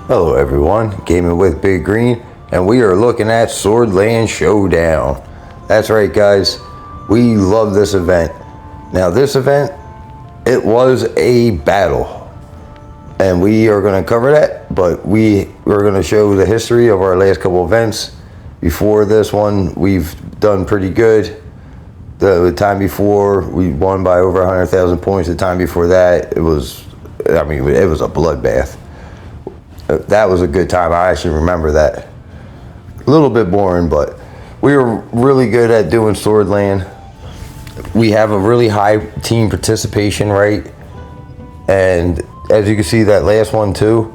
Hello everyone, Gaming with Big Green, and we are looking at Swordland Showdown. That's right guys, we love this event. Now this event, it was a battle, and we are going to cover that, but we're going to show the history of our last couple events. Before this one, we've done pretty good. The time before, we won by over 100,000 points. The time before that, it was a bloodbath. That was a good time. I actually remember that. A little bit boring, but we were really good at doing Swordland. We have a really high team participation rate, and as you can see, that last one too,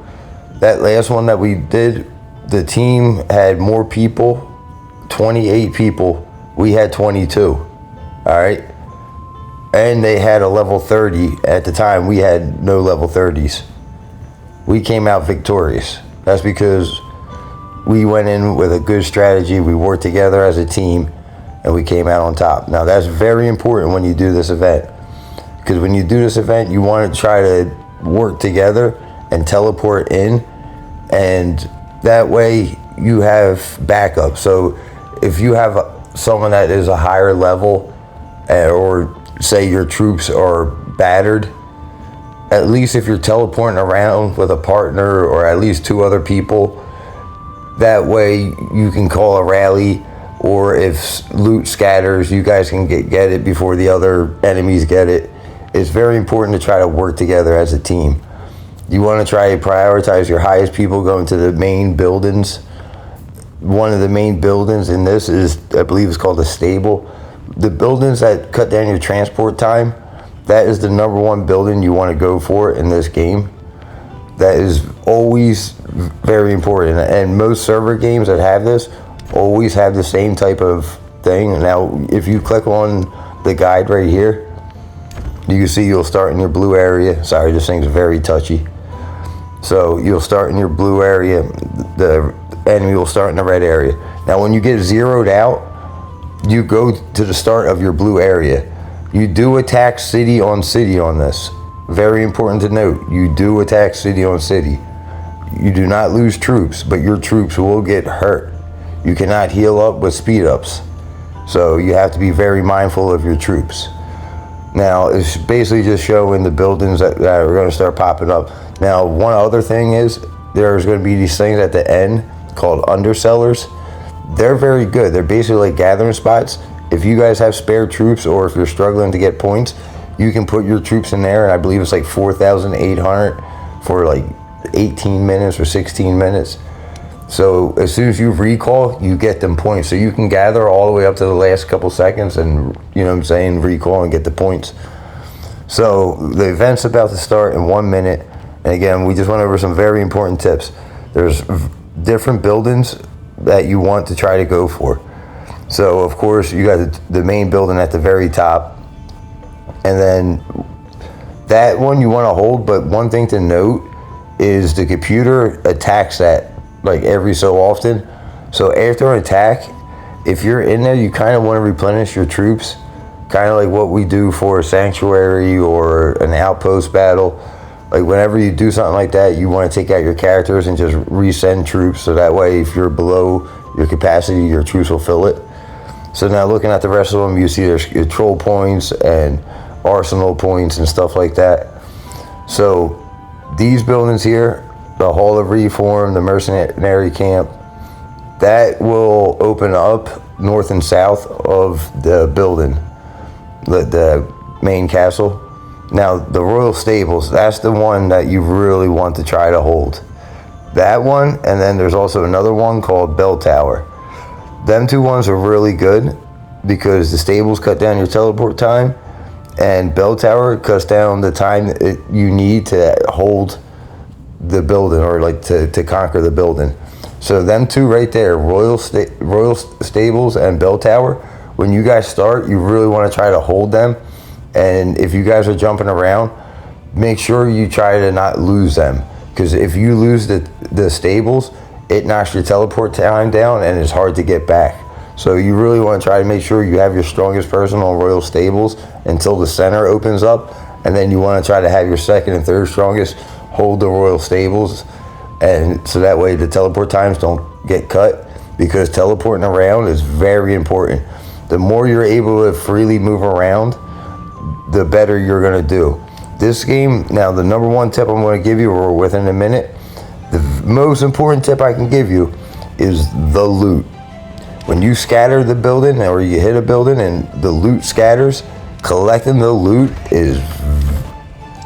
that last one that we did, the team had more people, 28 people. We had 22. All right, and they had a level 30 at the time. We had no level 30s. We came out victorious. That's because we went in with a good strategy. We worked together as a team, and we came out on top. Now, that's very important when you do this event, because when you do this event, you want to try to work together and teleport in, and that way you have backup. So if you have someone that is a higher level, or say your troops are battered, at least if you're teleporting around with a partner or at least two other people, that way you can call a rally, or if loot scatters, you guys can get it before the other enemies get it. It's very important to try to work together as a team. You want to try to prioritize your highest people going to the main buildings. One of the main buildings in this is, I believe it's called a stable. The buildings that cut down your transport time, that is the number one building you want to go for in this game. That is always very important, and most server games that have this always have the same type of thing. Now if you click on the guide right here, you can see you'll start in your blue area. Sorry, this thing's very touchy. So you'll start in your blue area, the enemy will start in the red area. Now when you get zeroed out, you go to the start of your blue area. You do attack city on this. Very important to note, you do attack city on city. You do not lose troops, but your troops will get hurt. You cannot heal up with speed ups. So you have to be very mindful of your troops. Now, it's basically just showing the buildings that are going to start popping up. Now, one other thing is, there's going to be these things at the end called undersellers. They're very good. They're basically like gathering spots. If you guys have spare troops, or if you're struggling to get points, you can put your troops in there, and I believe it's like 4,800 for like 18 minutes or 16 minutes. So as soon as you recall, you get them points. So you can gather all the way up to the last couple seconds and, you know what I'm saying, recall and get the points. So the event's about to start in 1 minute. And again, we just went over some very important tips. There's different buildings that you want to try to go for. So of course you got the main building at the very top, and then that one you want to hold. But one thing to note is the computer attacks that like every so often. So after an attack, if you're in there, you kind of want to replenish your troops, kind of like what we do for a sanctuary or an outpost battle. Like whenever you do something like that, you want to take out your characters and just resend troops, so that way if you're below your capacity, your troops will fill it. So now looking at the rest of them, you see there's control points and arsenal points and stuff like that. So these buildings here, the Hall of Reform, the Mercenary Camp, that will open up north and south of the building, the main castle. Now the Royal Stables, that's the one that you really want to try to hold. That one, and then there's also another one called Bell Tower. Them two ones are really good because the stables cut down your teleport time, and Bell Tower cuts down the time you need to hold the building, or like to conquer the building. So them two right there, Royal Stables and Bell Tower, when you guys start, you really want to try to hold them. And if you guys are jumping around, make sure you try to not lose them, because if you lose the stables, it knocks your teleport time down and it's hard to get back. So you really want to try to make sure you have your strongest person on Royal Stables until the center opens up, and then you want to try to have your second and third strongest hold the Royal Stables, and so that way the teleport times don't get cut, because teleporting around is very important. The more you're able to freely move around, the better you're going to do. This game, now the number one tip I'm going to give you, or within a minute, the most important tip I can give you is the loot. When you scatter the building, or you hit a building and the loot scatters, collecting the loot is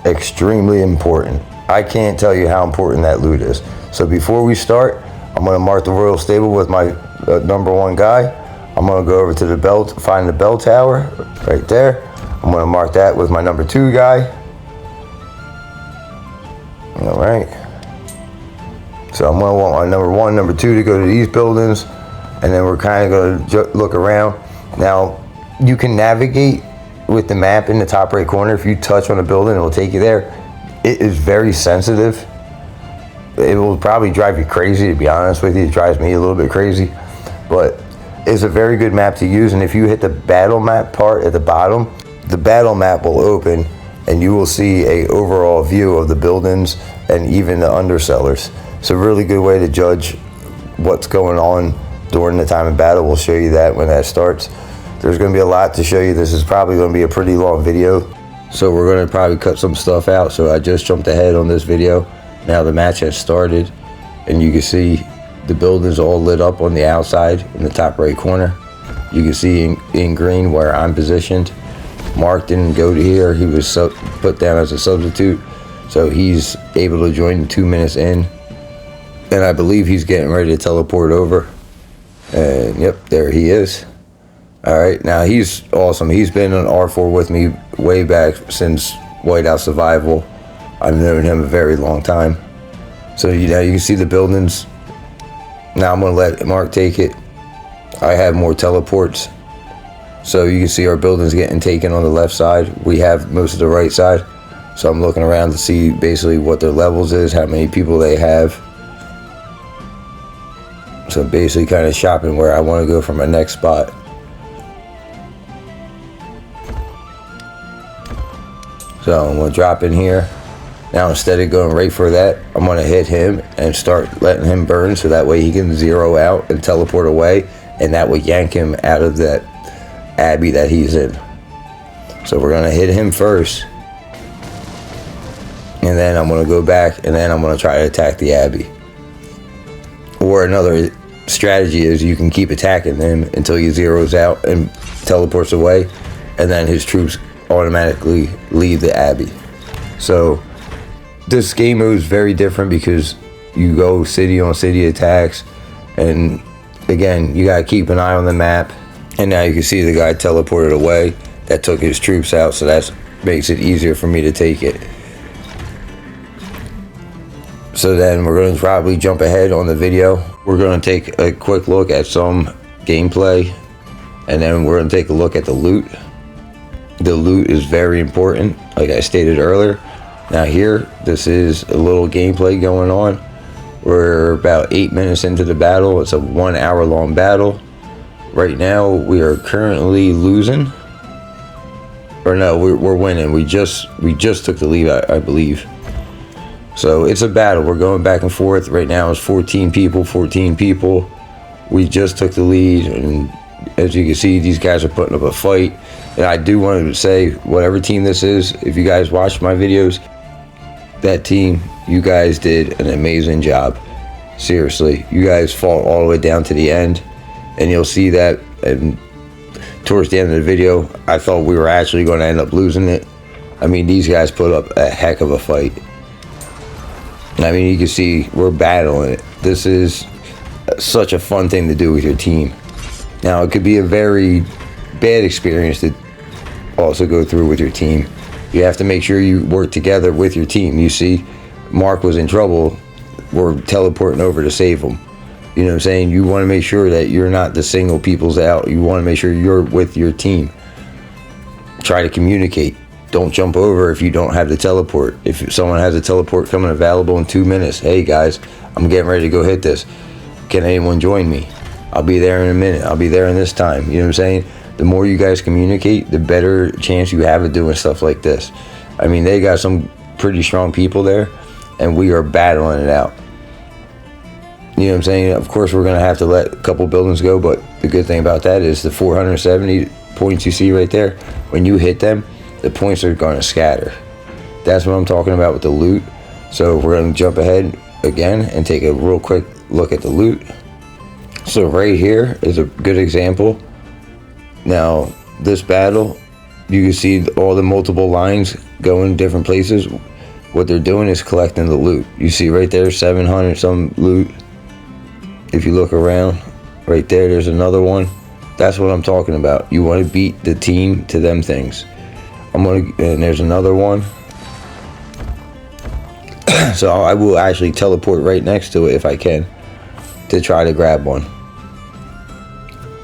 extremely important. I can't tell you how important that loot is. So before we start, I'm going to mark the Royal Stable with my number one guy. I'm going to go over to the bell, find the bell tower right there. I'm going to mark that with my number 2 guy. All right. So I'm going to want my number 1, number 2 to go to these buildings, and then we're kind of going to look around. Now, you can navigate with the map in the top right corner. If you touch on a building, it will take you there. It is very sensitive. It will probably drive you crazy, to be honest with you. It drives me a little bit crazy, but it's a very good map to use. And if you hit the battle map part at the bottom, the battle map will open and you will see a overall view of the buildings and even the undersellers. It's a really good way to judge what's going on during the time of battle. We'll show you that when that starts. There's going to be a lot to show you. This is probably going to be a pretty long video, so we're going to probably cut some stuff out. So I just jumped ahead on this video. Now the match has started, and you can see the buildings all lit up on the outside in the top right corner. You can see in green where I'm positioned. Mark didn't go to here. He was put down as a substitute, so he's able to join 2 minutes in, and I believe he's getting ready to teleport over. And yep, there he is. All right, now he's awesome. He's been on R4 with me way back since Whiteout Survival. I've known him a very long time. So you can see the buildings. Now I'm going to let Mark take it. I have more teleports. So you can see our buildings getting taken on the left side. We have most of the right side. So I'm looking around to see basically what their levels is, how many people they have. So basically kind of shopping where I want to go for my next spot. So I'm going to drop in here. Now instead of going right for that, I'm going to hit him and start letting him burn, so that way he can zero out and teleport away, and that will yank him out of that abbey that he's in. So we're going to hit him first, and then I'm going to go back, and then I'm going to try to attack the abbey. Or another strategy is you can keep attacking him until he zeroes out and teleports away, and then his troops automatically leave the abbey. So this game mode is very different because you go city on city attacks, and again, you gotta keep an eye on the map. And now you can see the guy teleported away. That took his troops out, so that makes it easier for me to take it. So then we're going to probably jump ahead on the video. We're going to take a quick look at some gameplay, and then we're going to take a look at the loot. The loot is very important, like I stated earlier. Now here, this is a little gameplay going on. We're about 8 minutes into the battle. It's a 1 hour long battle. Right now, we are currently losing. Or no, we're winning. We just took the lead, I believe. So it's a battle. We're going back and forth. Right now it's 14 people. We just took the lead, and as you can see, these guys are putting up a fight. And I do want to say, whatever team this is, if you guys watch my videos, that team, you guys did an amazing job. Seriously, you guys fought all the way down to the end, and you'll see that. And towards the end of the video, I thought we were actually going to end up losing it. I mean, these guys put up a heck of a fight. I mean, you can see we're battling it. This is such a fun thing to do with your team. Now, it could be a very bad experience to also go through with your team. You have to make sure you work together with your team. You see, Mark was in trouble. We're teleporting over to save him. You know what I'm saying? You want to make sure that you're not the single people's out. You want to make sure you're with your team. Try to communicate. Don't jump over if you don't have the teleport. If someone has a teleport coming available in 2 minutes, hey guys, I'm getting ready to go hit this. Can anyone join me? I'll be there in a minute. I'll be there in this time. You know what I'm saying? The more you guys communicate, the better chance you have of doing stuff like this. I mean, they got some pretty strong people there, and we are battling it out. You know what I'm saying? Of course, we're going to have to let a couple buildings go, but the good thing about that is the 470 points you see right there, when you hit them, the points are going to scatter. That's what I'm talking about with the loot. So we're going to jump ahead again and take a real quick look at the loot. So right here is a good example. Now, this battle, you can see all the multiple lines going different places. What they're doing is collecting the loot. You see right there, 700 some loot. If you look around, right there, there's another one. That's what I'm talking about. You want to beat the team to them things. And there's another one. So I will actually teleport right next to it if I can, to try to grab one.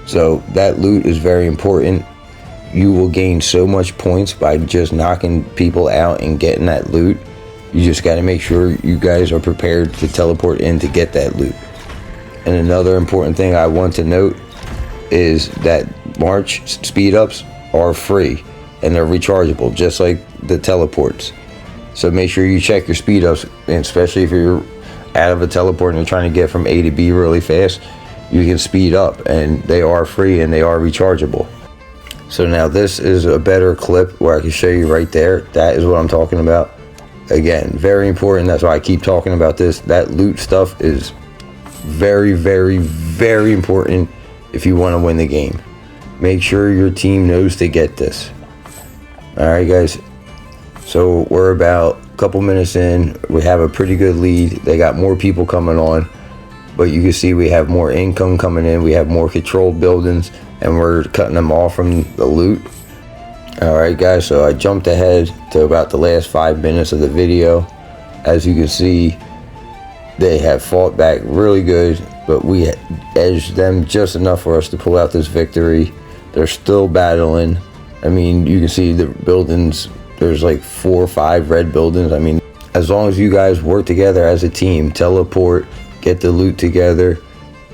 So that loot is very important. You will gain so much points by just knocking people out and getting that loot. You just got to make sure you guys are prepared to teleport in to get that loot. And another important thing I want to note is that March speed ups are free and they're rechargeable, just like the teleports. So make sure you check your speed ups, and especially if you're out of a teleport and you're trying to get from A to B really fast, you can speed up, and they are free and they are rechargeable. So now this is a better clip where I can show you right there. That is what I'm talking about. Again, very important. That's why I keep talking about this. That loot stuff is very, very, very important if you want to win the game. Make sure your team knows to get this. Alright guys, so we're about a couple minutes in. We have a pretty good lead. They got more people coming on, but you can see we have more income coming in. We have more controlled buildings, and we're cutting them off from the loot. Alright guys, so I jumped ahead to about the last 5 minutes of the video. As you can see, they have fought back really good, but we edged them just enough for us to pull out this victory. They're still battling. I mean, you can see the buildings, there's like 4 or 5 red buildings. I mean, as long as you guys work together as a team, teleport, get the loot together,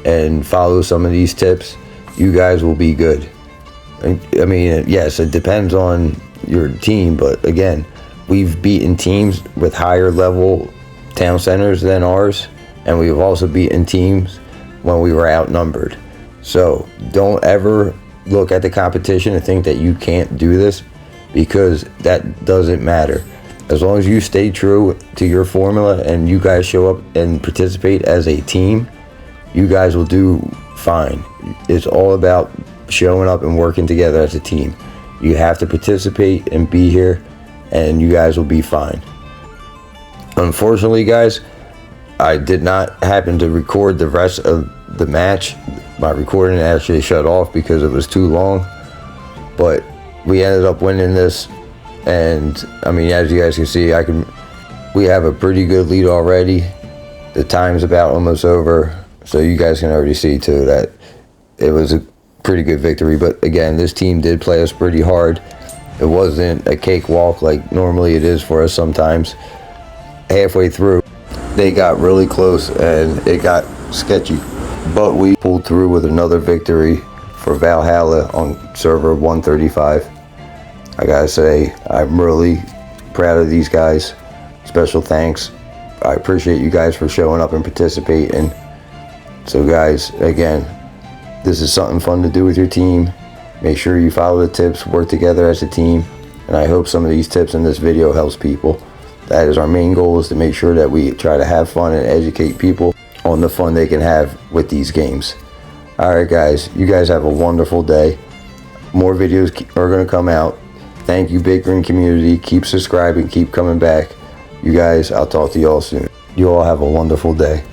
and follow some of these tips, you guys will be good. I mean, yes, it depends on your team, but again, we've beaten teams with higher level town centers than ours, and we've also beaten teams when we were outnumbered. So don't ever look at the competition and think that you can't do this, because that doesn't matter. As long as you stay true to your formula and you guys show up and participate as a team, you guys will do fine. It's all about showing up and working together as a team. You have to participate and be here, and you guys will be fine. Unfortunately guys, I did not happen to record the rest of the match. My recording actually shut off because it was too long, but we ended up winning this. And I mean, as you guys can see, we have a pretty good lead already. The time's about almost over, so you guys can already see too that it was a pretty good victory. But again, this team did play us pretty hard. It wasn't a cakewalk like normally it is for us sometimes. Halfway through, they got really close and it got sketchy, but we pulled through with another victory for Valhalla on server 135. I gotta say, I'm really proud of these guys. Special thanks. I appreciate you guys for showing up and participating. So guys, again, this is something fun to do with your team. Make sure you follow the tips, work together as a team, and I hope some of these tips in this video helps people. That is our main goal, is to make sure that we try to have fun and educate people on the fun they can have with these games. Alright guys, you guys have a wonderful day. More videos are going to come out. Thank you, Big Green community. Keep subscribing, keep coming back. You guys, I'll talk to you all soon. You all have a wonderful day.